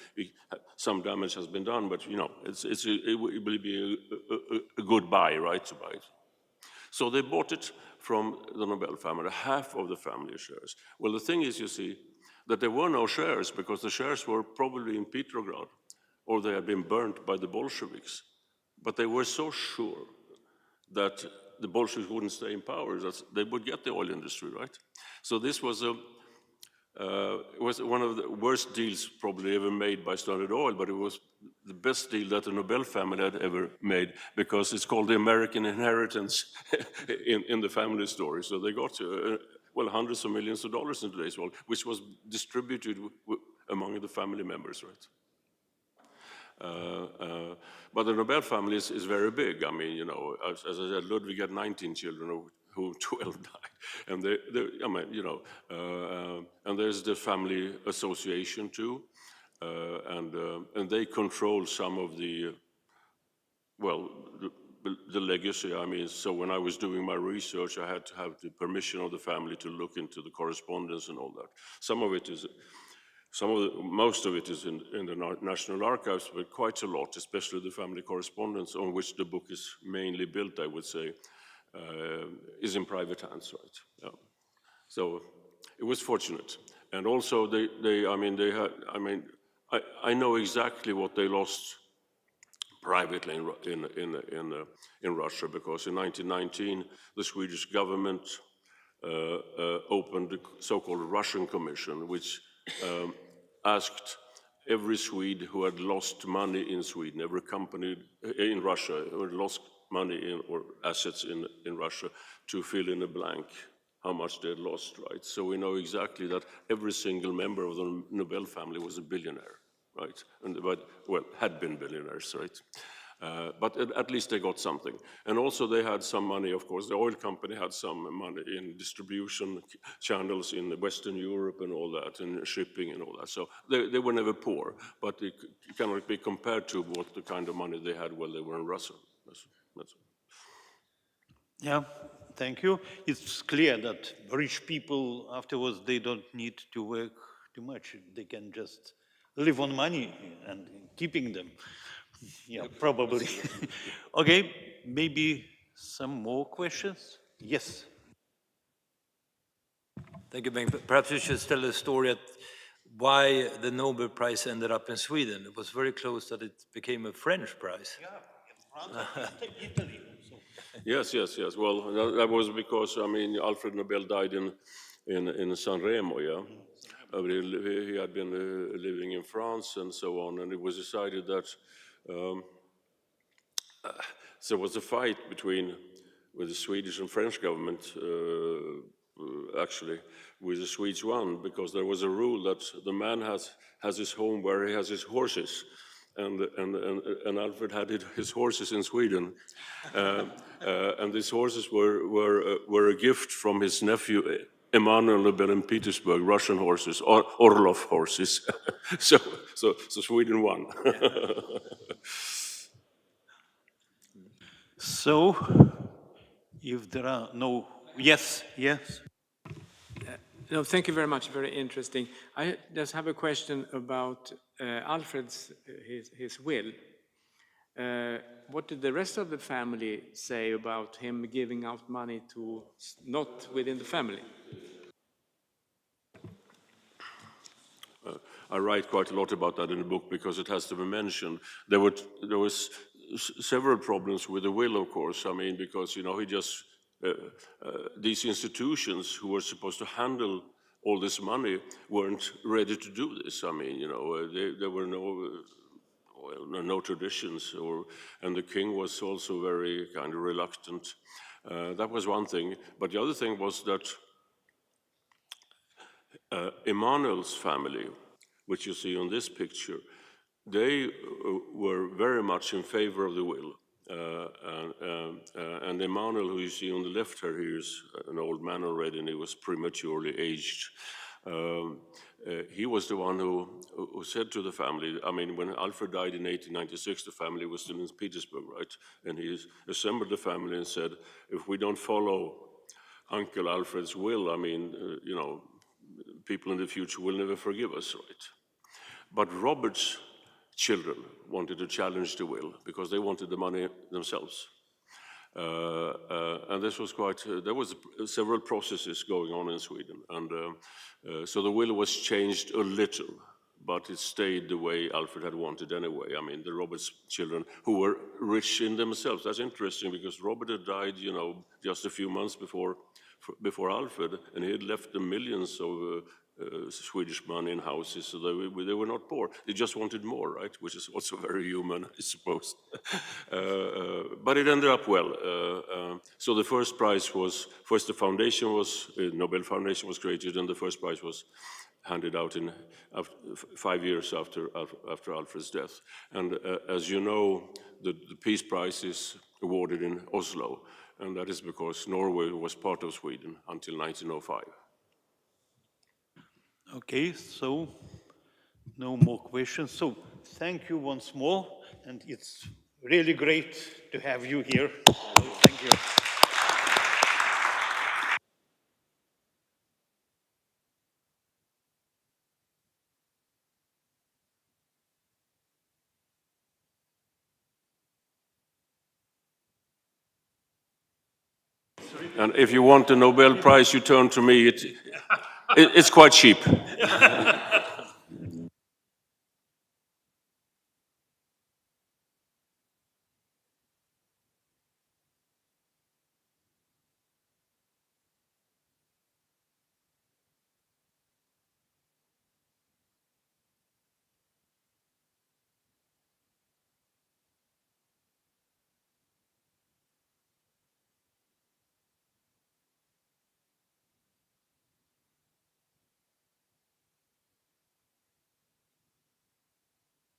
some damage has been done, but, you know, it will be a good buy, right, to buy it. So they bought it from the Nobel family, half of the family shares. Well, the thing is, you see, that there were no shares because the shares were probably in Petrograd or they had been burnt by the Bolsheviks. But they were so sure that the Bolsheviks wouldn't stay in power, that they would get the oil industry, right? So this was one of the worst deals probably ever made by Standard Oil, but it was the best deal that the Nobel family had ever made because it's called the American inheritance in the family story. So they got, well, hundreds of millions of dollars in today's world, which was distributed among the family members, right? But the Nobel family is very big. I mean, you know, as I said, Ludwig had 19 children, who 12 died. And I mean, you know, and there's the family association too. And they control some of the, well, the legacy. I mean, so when I was doing my research, I had to have the permission of the family to look into the correspondence and all that. Some of it is, most of it is in the National Archives, but quite a lot, especially the family correspondence on which the book is mainly built, I would say, is in private hands, right? Yeah. So it was fortunate. And also I know exactly what they lost privately in Russia, because in 1919, the Swedish government opened the so-called Russian Commission, which asked every Swede who had lost money in Sweden, every company in Russia who had lost money or assets in Russia, to fill in a blank how much they had lost, right? So we know exactly that every single member of the Nobel family was a billionaire, right? Well, had been billionaires, right? But at least they got something. And also they had some money, of course. The oil company had some money in distribution channels in Western Europe and all that, and shipping and all that. So they were never poor, but it cannot be compared to what the kind of money they had while they were in Russia. That's Yeah, thank you. It's clear that rich people afterwards, they don't need to work too much. They can just live on money and keeping them. Yeah, probably. Okay, maybe some more questions? Yes. Thank you, Bengt. Perhaps you should tell the story at why the Nobel Prize ended up in Sweden. It was very close that it became a French prize. Italy. Yes. Well, that was because, I mean, Alfred Nobel died in San Remo, yeah? He had been living in France and so on, and it was decided that there was a fight with the Swedish and French government, actually, with the Swedes won, because there was a rule that the man has his home where he has his horses, and Alfred had his horses in Sweden, and these horses were a gift from his nephew Emanuel Nobel in Petersburg, Russian horses, Orlov horses. so Sweden won. So, if there are no, yes. No, thank you very much. Very interesting. I just have a question about Alfred's his will. What did the rest of the family say about him giving out money to not within the family? I write quite a lot about that in the book because it has to be mentioned. There was several problems with the will, of course. I mean, because he just these institutions who were supposed to handle all this money weren't ready to do this. I mean, there were no traditions, and the king was also very kind of reluctant. That was one thing. But the other thing was that Emanuel's family, which you see on this picture, they were very much in favor of the will. And Emanuel, who you see on the left here is an old man already, and he was prematurely aged. He was the one who said to the family, I mean, when Alfred died in 1896, the family was still in Petersburg, right? And he assembled the family and said, if we don't follow Uncle Alfred's will, I mean, people in the future will never forgive us, right? But Robert's children wanted to challenge the will because they wanted the money themselves. And this was there was several processes going on in Sweden. And so the will was changed a little, but it stayed the way Alfred had wanted anyway. I mean, the Robert's children, who were rich in themselves. That's interesting because Robert had died, just a few months before Alfred, and he had left the millions of Swedish money in houses, so they were not poor. They just wanted more, right? Which is also very human, I suppose. But it ended up well. So the first prize was, the foundation was, Nobel Foundation was created, and the first prize was handed out in 5 years after Alfred's death. And as you know, the Peace Prize is awarded in Oslo, and that is because Norway was part of Sweden until 1905. Okay, so no more questions. So thank you once more, and it's really great to have you here. So thank you. And if you want the Nobel Prize, you turn to me. It's quite cheap.